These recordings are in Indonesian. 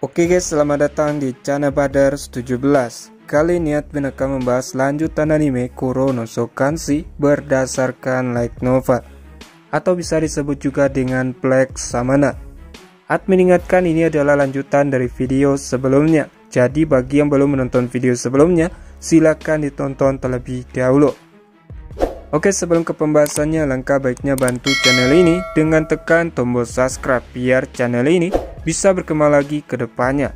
Oke guys, selamat datang di channel Baders 17. Kali ini admin akan membahas lanjutan anime Kuronoso Kanshi berdasarkan light novel, atau bisa disebut juga dengan Black Samana. Admin ingatkan ini adalah lanjutan dari video sebelumnya, jadi bagi yang belum menonton video sebelumnya, silakan ditonton terlebih dahulu. Oke, sebelum ke pembahasannya, langkah baiknya bantu channel ini dengan tekan tombol subscribe biar channel ini bisa berkembang lagi ke depannya.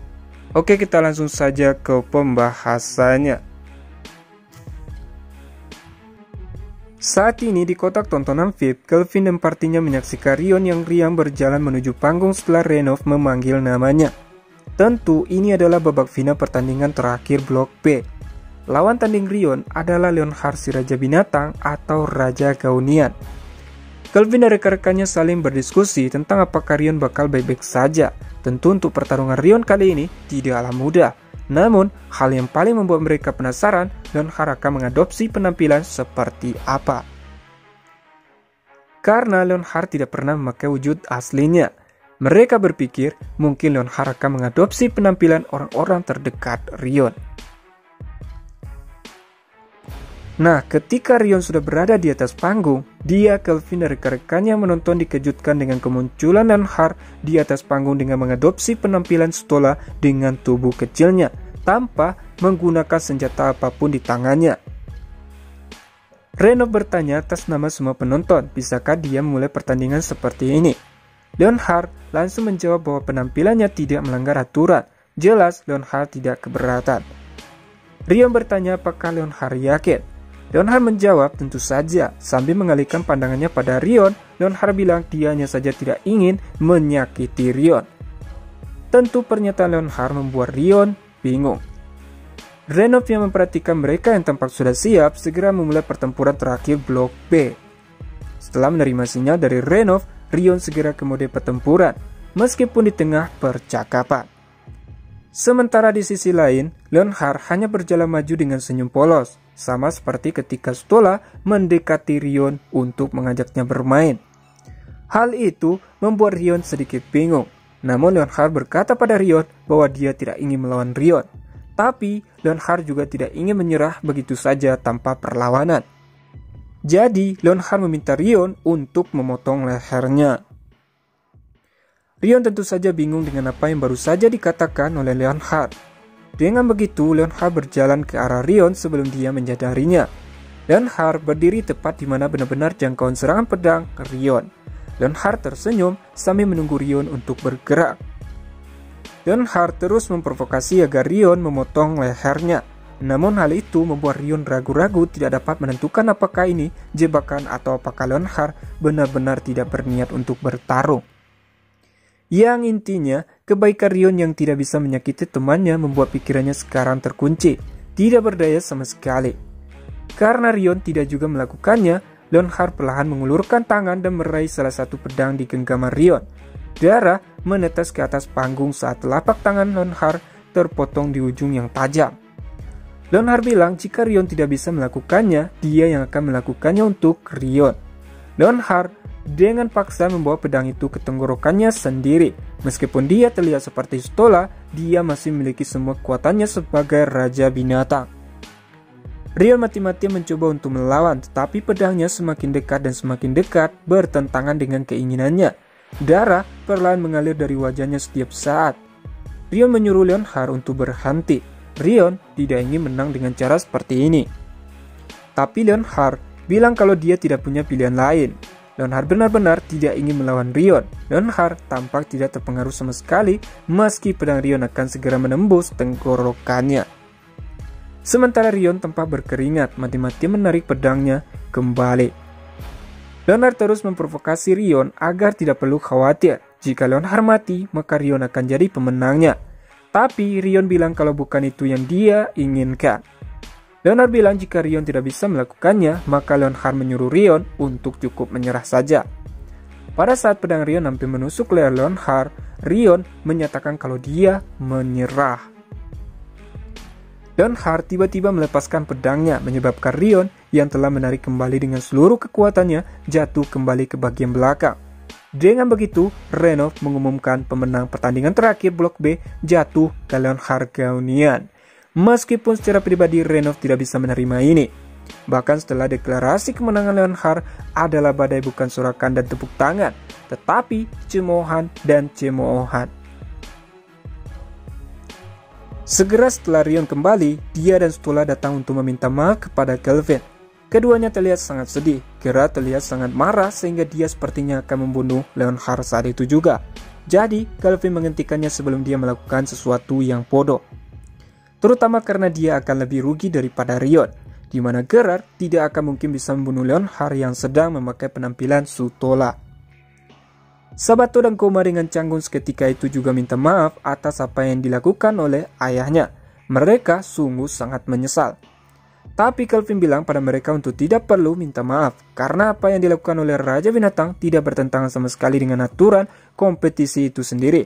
Oke, kita langsung saja ke pembahasannya. Saat ini di kotak tontonan VIP, Kelvin dan partinya menyaksikan Rion yang riang berjalan menuju panggung setelah Renov memanggil namanya. Tentu ini adalah babak final pertandingan terakhir Blok B. Lawan tanding Rion adalah Leonhard si Raja Binatang atau Raja Gaunian. Kelvin dan rekan-rekannya saling berdiskusi tentang apakah Rion bakal baik-baik saja. Tentu untuk pertarungan Rion kali ini tidaklah mudah. Namun, hal yang paling membuat mereka penasaran, Leonhard akan mengadopsi penampilan seperti apa. Karena Leonhard tidak pernah memakai wujud aslinya, mereka berpikir mungkin Leonhard akan mengadopsi penampilan orang-orang terdekat Rion. Nah, ketika Rion sudah berada di atas panggung, dia, Kelvin, dan rekan-rekannya menonton dikejutkan dengan kemunculan Leonhard di atas panggung dengan mengadopsi penampilan Stola dengan tubuh kecilnya, tanpa menggunakan senjata apapun di tangannya. Renov bertanya atas nama semua penonton, bisakah dia memulai pertandingan seperti ini? Leonhard langsung menjawab bahwa penampilannya tidak melanggar aturan. Jelas Leonhard tidak keberatan. Rion bertanya apakah Leonhard yakin. Leonhard menjawab tentu saja. Sambil mengalihkan pandangannya pada Rion, Leonhard bilang dia hanya saja tidak ingin menyakiti Rion. Tentu pernyataan Leonhard membuat Rion bingung. Renov yang memperhatikan mereka yang tampak sudah siap segera memulai pertempuran terakhir Blok B. Setelah menerima sinyal dari Renov, Rion segera ke mode pertempuran, meskipun di tengah percakapan. Sementara di sisi lain, Leonhard hanya berjalan maju dengan senyum polos, sama seperti ketika Stola mendekati Rion untuk mengajaknya bermain. Hal itu membuat Rion sedikit bingung, namun Leonhard berkata pada Rion bahwa dia tidak ingin melawan Rion. Tapi Leonhard juga tidak ingin menyerah begitu saja tanpa perlawanan. Jadi Leonhard meminta Rion untuk memotong lehernya. Rion tentu saja bingung dengan apa yang baru saja dikatakan oleh Leonhard. Dengan begitu, Leonhard berjalan ke arah Rion sebelum dia menyadarinya. Leonhard berdiri tepat di mana benar-benar jangkauan serangan pedang Rion. Leonhard tersenyum sambil menunggu Rion untuk bergerak. Leonhard terus memprovokasi agar Rion memotong lehernya. Namun hal itu membuat Rion ragu-ragu tidak dapat menentukan apakah ini jebakan atau apakah Leonhard benar-benar tidak berniat untuk bertarung. Yang intinya, kebaikan Rion yang tidak bisa menyakiti temannya membuat pikirannya sekarang terkunci, tidak berdaya sama sekali. Karena Rion tidak juga melakukannya, Leonhard perlahan mengulurkan tangan dan meraih salah satu pedang di genggaman Rion. Darah menetes ke atas panggung saat telapak tangan Leonhard terpotong di ujung yang tajam. Leonhard bilang jika Rion tidak bisa melakukannya, dia yang akan melakukannya untuk Rion. Leonhard dengan paksa membawa pedang itu ke tenggorokannya sendiri. Meskipun dia terlihat seperti Stola, dia masih memiliki semua kekuatannya sebagai Raja Binatang. Rion mati-matian mencoba untuk melawan, tetapi pedangnya semakin dekat dan semakin dekat bertentangan dengan keinginannya. Darah perlahan mengalir dari wajahnya setiap saat. Rion menyuruh Leonhard untuk berhenti. Rion tidak ingin menang dengan cara seperti ini. Tapi Leonhard bilang kalau dia tidak punya pilihan lain. Leonhard benar-benar tidak ingin melawan Rion. Leonhard tampak tidak terpengaruh sama sekali meski pedang Rion akan segera menembus tenggorokannya. Sementara Rion tampak berkeringat, mati-matian menarik pedangnya kembali. Leonhard terus memprovokasi Rion agar tidak perlu khawatir. Jika Leonhard mati, maka Rion akan jadi pemenangnya. Tapi Rion bilang kalau bukan itu yang dia inginkan. Leonhard bilang jika Rion tidak bisa melakukannya, maka Leonhard menyuruh Rion untuk cukup menyerah saja. Pada saat pedang Rion hampir menusuk leher Leonhard, Rion menyatakan kalau dia menyerah. Leonhard tiba-tiba melepaskan pedangnya, menyebabkan Rion yang telah menarik kembali dengan seluruh kekuatannya jatuh kembali ke bagian belakang. Dengan begitu, Renov mengumumkan pemenang pertandingan terakhir Blok B jatuh ke Leonhard Gaunian. Meskipun secara pribadi Renov tidak bisa menerima ini. Bahkan setelah deklarasi kemenangan Leonhard adalah badai bukan sorakan dan tepuk tangan, tetapi cemoohan dan cemoohan. Segera setelah Rion kembali, dia dan Stola datang untuk meminta maaf kepada Kelvin. Keduanya terlihat sangat sedih, Gerard terlihat sangat marah sehingga dia sepertinya akan membunuh Leonhard saat itu juga. Jadi, Kelvin menghentikannya sebelum dia melakukan sesuatu yang bodoh. Terutama karena dia akan lebih rugi daripada Rion, di mana Gerard tidak akan mungkin bisa membunuh Leonhard yang sedang memakai penampilan Sutola. Sabato dan Goma dengan canggung seketika itu juga minta maaf atas apa yang dilakukan oleh ayahnya. Mereka sungguh sangat menyesal. Tapi Kelvin bilang pada mereka untuk tidak perlu minta maaf, karena apa yang dilakukan oleh Raja Binatang tidak bertentangan sama sekali dengan aturan kompetisi itu sendiri.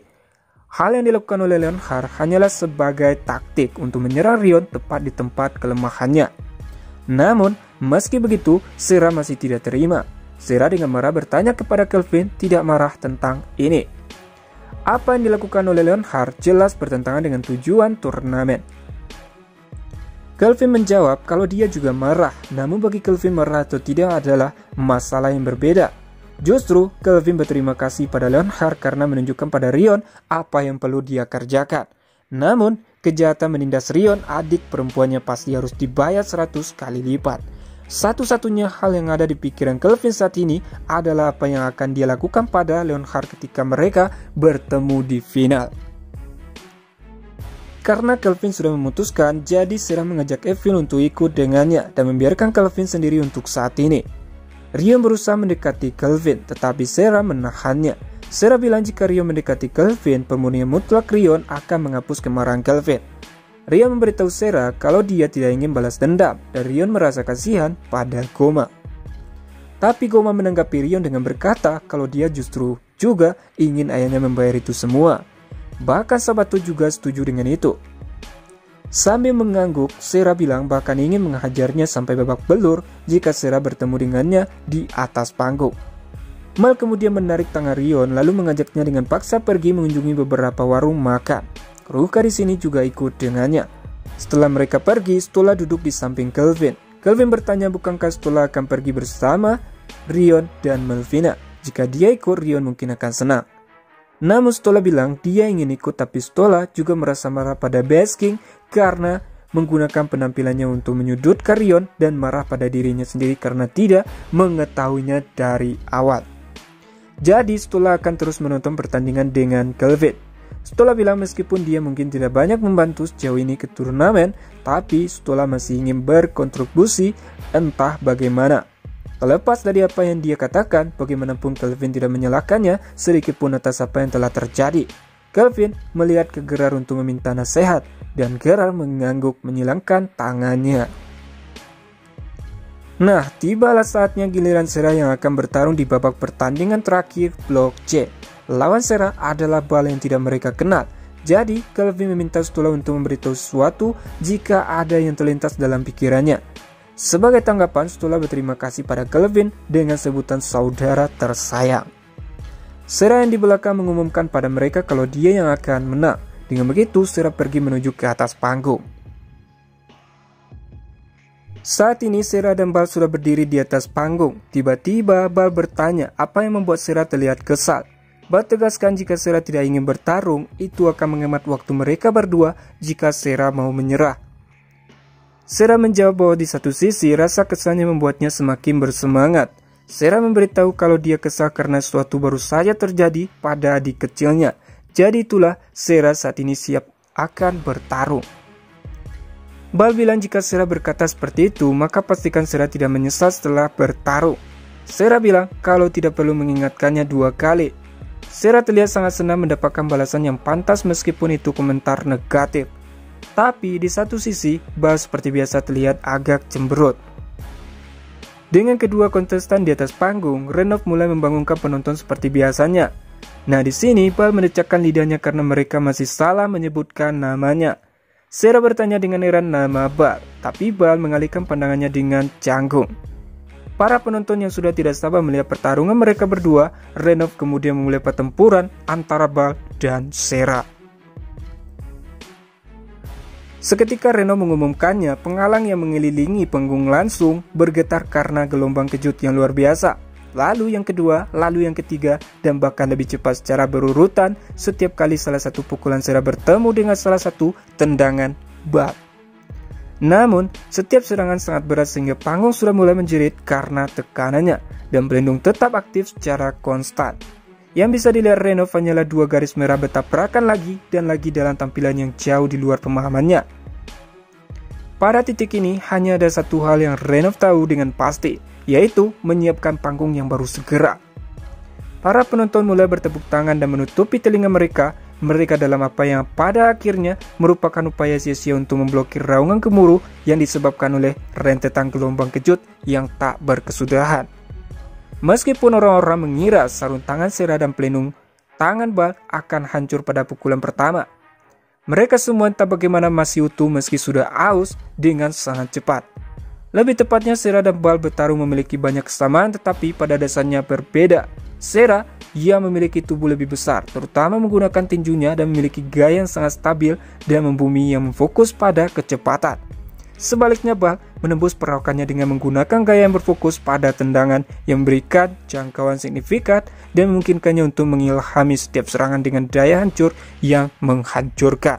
Hal yang dilakukan oleh Leonhard hanyalah sebagai taktik untuk menyerang Rion tepat di tempat kelemahannya. Namun, meski begitu, Sera masih tidak terima. Sera dengan marah bertanya kepada Kelvin tidak marah tentang ini. Apa yang dilakukan oleh Leonhard jelas bertentangan dengan tujuan turnamen. Kelvin menjawab kalau dia juga marah, namun bagi Kelvin marah atau tidak adalah masalah yang berbeda. Justru, Kelvin berterima kasih pada Leonhard karena menunjukkan pada Rion apa yang perlu dia kerjakan. Namun, kejahatan menindas Rion, adik perempuannya pasti harus dibayar 100 kali lipat. Satu-satunya hal yang ada di pikiran Kelvin saat ini adalah apa yang akan dia lakukan pada Leonhard ketika mereka bertemu di final. Karena Kelvin sudah memutuskan, jadi Sera mengajak Evil untuk ikut dengannya dan membiarkan Kelvin sendiri untuk saat ini. Rion berusaha mendekati Kelvin, tetapi Sera menahannya. Sera bilang jika Rion mendekati Kelvin, pemurnian mutlak Rion akan menghapus kemarahan Kelvin. Rion memberitahu Sera kalau dia tidak ingin balas dendam, dan Rion merasa kasihan pada Goma. Tapi Goma menanggapi Rion dengan berkata kalau dia justru juga ingin ayahnya membayar itu semua. Bahkan Sabato juga setuju dengan itu. Sambil mengangguk, Sera bilang bahkan ingin menghajarnya sampai babak belur jika Sera bertemu dengannya di atas panggung. Mal kemudian menarik tangan Rion lalu mengajaknya dengan paksa pergi mengunjungi beberapa warung makan. Ruka di sini juga ikut dengannya. Setelah mereka pergi, Stola duduk di samping Kelvin. Kelvin bertanya bukankah Stola akan pergi bersama Rion dan Melvina. Jika dia ikut, Rion mungkin akan senang. Namun Stola bilang dia ingin ikut, tapi Stola juga merasa marah pada Basking karena menggunakan penampilannya untuk menyudutkan Rion dan marah pada dirinya sendiri karena tidak mengetahuinya dari awal. Jadi Stola akan terus menonton pertandingan dengan Kelvin. Stola bilang meskipun dia mungkin tidak banyak membantu sejauh ini ke turnamen, tapi Stola masih ingin berkontribusi entah bagaimana. Terlepas dari apa yang dia katakan, bagaimanapun Kelvin tidak menyalahkannya sedikitpun atas apa yang telah terjadi. Kelvin melihat ke Gerard untuk meminta nasihat, dan Gerard mengangguk menyilangkan tangannya. Nah, tibalah saatnya giliran Sera yang akan bertarung di babak pertandingan terakhir Blok C. Lawan Sera adalah Bal yang tidak mereka kenal. Jadi, Kelvin meminta Stola untuk memberitahu sesuatu jika ada yang terlintas dalam pikirannya. Sebagai tanggapan, Stola berterima kasih pada Kelvin dengan sebutan saudara tersayang. Sera yang di belakang mengumumkan pada mereka kalau dia yang akan menang. Dengan begitu, Sera pergi menuju ke atas panggung. Saat ini, Sera dan Bal sudah berdiri di atas panggung. Tiba-tiba, Bal bertanya apa yang membuat Sera terlihat kesal. Bal tegaskan jika Sera tidak ingin bertarung, itu akan menghemat waktu mereka berdua jika Sera mau menyerah. Sera menjawab bahwa di satu sisi rasa kesalnya membuatnya semakin bersemangat. Sera memberitahu kalau dia kesal karena sesuatu baru saja terjadi pada adik kecilnya. Jadi itulah Sera saat ini siap akan bertarung. Bal bilang jika Sera berkata seperti itu, maka pastikan Sera tidak menyesal setelah bertarung. Sera bilang kalau tidak perlu mengingatkannya 2 kali. Sera terlihat sangat senang mendapatkan balasan yang pantas meskipun itu komentar negatif. Tapi di satu sisi, Bal seperti biasa terlihat agak cemberut. Dengan kedua kontestan di atas panggung, Renov mulai membangunkan penonton seperti biasanya. Nah di sini, Bal mendecakkan lidahnya karena mereka masih salah menyebutkan namanya. Sera bertanya dengan heran nama Bal, tapi Bal mengalihkan pandangannya dengan canggung. Para penonton yang sudah tidak sabar melihat pertarungan mereka berdua, Renov kemudian memulai pertempuran antara Bal dan Sera. Seketika Renov mengumumkannya, penghalang yang mengelilingi panggung langsung bergetar karena gelombang kejut yang luar biasa. Lalu yang kedua, lalu yang ketiga, dan bahkan lebih cepat secara berurutan setiap kali salah satu pukulan Sera bertemu dengan salah satu tendangan Bal. Namun, setiap serangan sangat berat sehingga panggung sudah mulai menjerit karena tekanannya, dan pelindung tetap aktif secara konstan. Yang bisa dilihat Renov hanyalah 2 garis merah bertabrakan lagi dan lagi dalam tampilan yang jauh di luar pemahamannya. Pada titik ini, hanya ada satu hal yang Renov tahu dengan pasti, yaitu menyiapkan panggung yang baru segera. Para penonton mulai bertepuk tangan dan menutupi telinga mereka dalam apa yang pada akhirnya merupakan upaya sia-sia untuk memblokir raungan gemuruh yang disebabkan oleh rentetan gelombang kejut yang tak berkesudahan. Meskipun orang-orang mengira sarung tangan Sera dan pelindung tangan Bal akan hancur pada pukulan pertama, mereka semua entah bagaimana masih utuh meski sudah aus dengan sangat cepat. Lebih tepatnya, Sera dan Bal bertarung memiliki banyak kesamaan tetapi pada dasarnya berbeda. Sera, ia memiliki tubuh lebih besar, terutama menggunakan tinjunya, dan memiliki gaya yang sangat stabil dan membumi yang memfokus pada kecepatan. Sebaliknya, Bal menembus perawakannya dengan menggunakan gaya yang berfokus pada tendangan yang memberikan jangkauan signifikan dan memungkinkannya untuk mengilhami setiap serangan dengan daya hancur yang menghancurkan.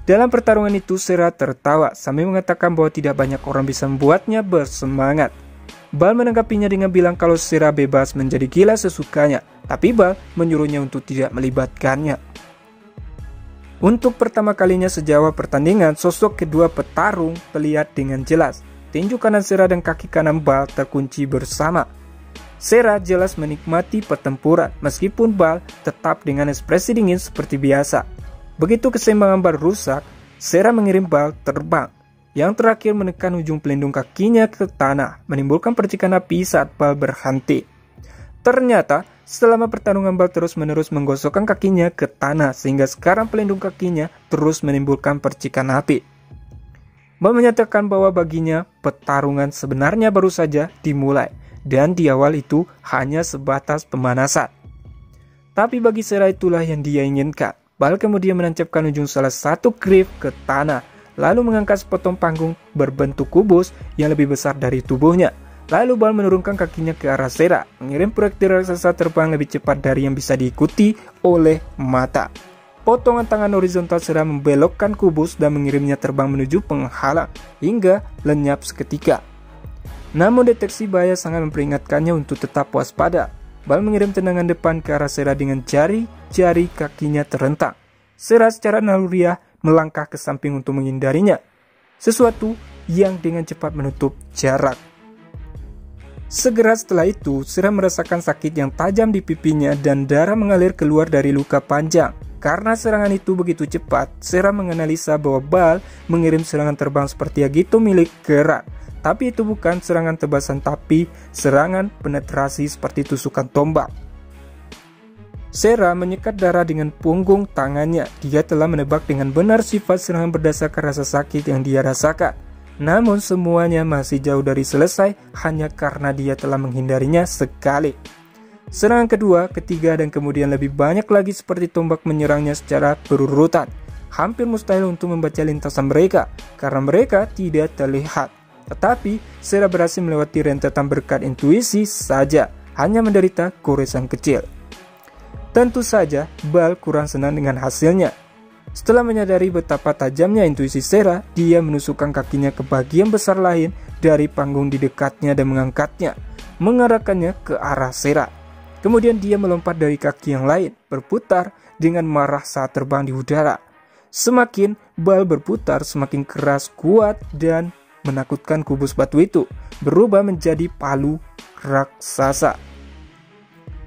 Dalam pertarungan itu, Sera tertawa sambil mengatakan bahwa tidak banyak orang bisa membuatnya bersemangat. Bal menanggapinya dengan bilang kalau Sera bebas menjadi gila sesukanya, tapi Bal menyuruhnya untuk tidak melibatkannya. Untuk pertama kalinya sejauh pertandingan, sosok kedua petarung terlihat dengan jelas. Tinju kanan Sera dan kaki kanan Bal terkunci bersama. Sera jelas menikmati pertempuran, meskipun Bal tetap dengan ekspresi dingin seperti biasa. Begitu keseimbangan Bal rusak, Sera mengirim Bal terbang. Yang terakhir menekan ujung pelindung kakinya ke tanah, menimbulkan percikan api saat Bal berhenti. Ternyata, selama pertarungan Bal terus-menerus menggosokkan kakinya ke tanah, sehingga sekarang pelindung kakinya terus menimbulkan percikan api. Bal menyatakan bahwa baginya, pertarungan sebenarnya baru saja dimulai, dan di awal itu hanya sebatas pemanasan. Tapi bagi Sera itulah yang dia inginkan. Bal kemudian menancapkan ujung salah satu grip ke tanah, lalu mengangkat sepotong panggung berbentuk kubus yang lebih besar dari tubuhnya. Lalu Bal menurunkan kakinya ke arah Sera, mengirim proyektil raksasa terbang lebih cepat dari yang bisa diikuti oleh mata. Potongan tangan horizontal Sera membelokkan kubus dan mengirimnya terbang menuju penghalang, hingga lenyap seketika. Namun deteksi bahaya sangat memperingatkannya untuk tetap waspada. Bal mengirim tendangan depan ke arah Sera dengan jari-jari kakinya terentang. Sera secara naluriah melangkah ke samping untuk menghindarinya, sesuatu yang dengan cepat menutup jarak. Segera setelah itu, Sera merasakan sakit yang tajam di pipinya dan darah mengalir keluar dari luka panjang. Karena serangan itu begitu cepat, Sera menganalisa bahwa Bal mengirim serangan terbang seperti Agito milik Gerard. Tapi itu bukan serangan tebasan, tapi serangan penetrasi seperti tusukan tombak. Sera menyekat darah dengan punggung tangannya. Dia telah menebak dengan benar sifat serangan berdasarkan rasa sakit yang dia rasakan. Namun semuanya masih jauh dari selesai hanya karena dia telah menghindarinya sekali. Serangan kedua, ketiga, dan kemudian lebih banyak lagi seperti tombak menyerangnya secara berurutan. Hampir mustahil untuk membaca lintasan mereka karena mereka tidak terlihat. Tetapi Sera berhasil melewati rentetan berkat intuisi saja, hanya menderita goresan kecil. Tentu saja, Bal kurang senang dengan hasilnya. Setelah menyadari betapa tajamnya intuisi Sera, dia menusukkan kakinya ke bagian besar lain dari panggung di dekatnya dan mengangkatnya, mengarahkannya ke arah Sera. Kemudian dia melompat dari kaki yang lain, berputar dengan marah saat terbang di udara. Semakin Bal berputar, semakin keras, kuat, dan menakutkan kubus batu itu berubah menjadi palu raksasa.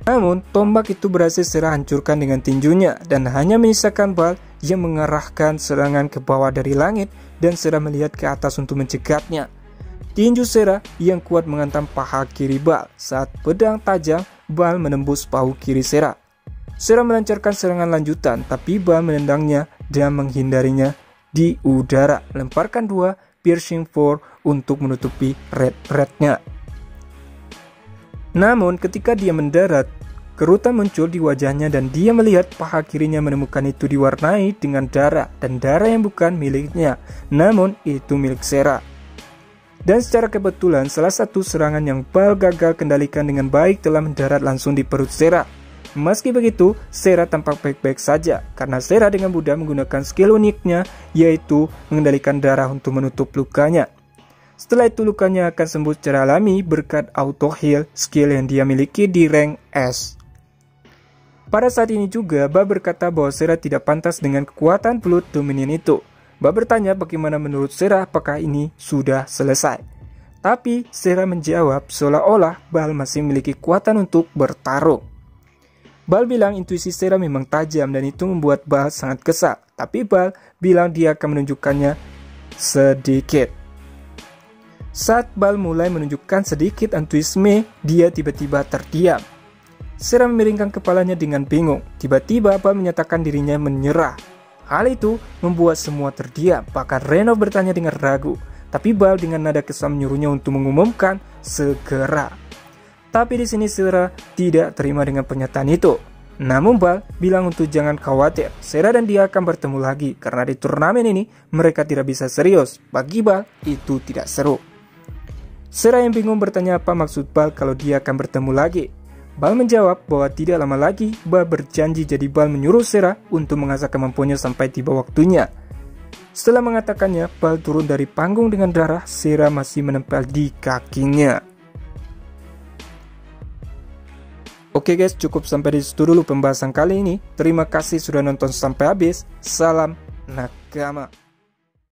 Namun, tombak itu berhasil Sera hancurkan dengan tinjunya dan hanya menyisakan Bal yang mengarahkan serangan ke bawah dari langit dan Sera melihat ke atas untuk mencegahnya. Tinju Sera yang kuat menghantam paha kiri Bal saat pedang tajam Bal menembus bahu kiri Sera. Sera melancarkan serangan lanjutan, tapi Bal menendangnya dan menghindarinya di udara, lemparkan 2 piercing 4 untuk menutupi red-rednya. Namun ketika dia mendarat, kerutan muncul di wajahnya dan dia melihat paha kirinya menemukan itu diwarnai dengan darah, dan darah yang bukan miliknya, namun itu milik Sarah. Dan secara kebetulan salah satu serangan yang Bal gagal kendalikan dengan baik telah mendarat langsung di perut Sarah. Meski begitu, Sarah tampak baik-baik saja karena Sarah dengan mudah menggunakan skill uniknya, yaitu mengendalikan darah untuk menutup lukanya. Setelah itu lukanya akan sembuh secara alami berkat auto heal, skill yang dia miliki di rank S. Pada saat ini juga, Ba berkata bahwa Sarah tidak pantas dengan kekuatan Blood Dominion itu. Ba bertanya bagaimana menurut Sarah apakah ini sudah selesai. Tapi Sarah menjawab seolah-olah Bal masih memiliki kekuatan untuk bertarung. Bal bilang intuisi Sarah memang tajam dan itu membuat Bal sangat kesal. Tapi Bal bilang dia akan menunjukkannya sedikit. Saat Bal mulai menunjukkan sedikit antuisme, dia tiba-tiba terdiam. Sarah memiringkan kepalanya dengan bingung. Tiba-tiba Bal menyatakan dirinya menyerah. Hal itu membuat semua terdiam, bahkan Renov bertanya dengan ragu. Tapi Bal dengan nada kesal menyuruhnya untuk mengumumkan segera. Tapi di sini Sarah tidak terima dengan pernyataan itu. Namun Bal bilang untuk jangan khawatir, Sarah dan dia akan bertemu lagi karena di turnamen ini mereka tidak bisa serius. Bagi Bal itu tidak seru. Sarah yang bingung bertanya apa maksud Bal kalau dia akan bertemu lagi. Bal menjawab bahwa tidak lama lagi Bal berjanji, jadi Bal menyuruh Sarah untuk mengasah kemampuannya sampai tiba waktunya. Setelah mengatakannya, Bal turun dari panggung dengan darah Sarah masih menempel di kakinya. Oke guys, cukup sampai di situ dulu pembahasan kali ini. Terima kasih sudah nonton sampai habis. Salam nakama.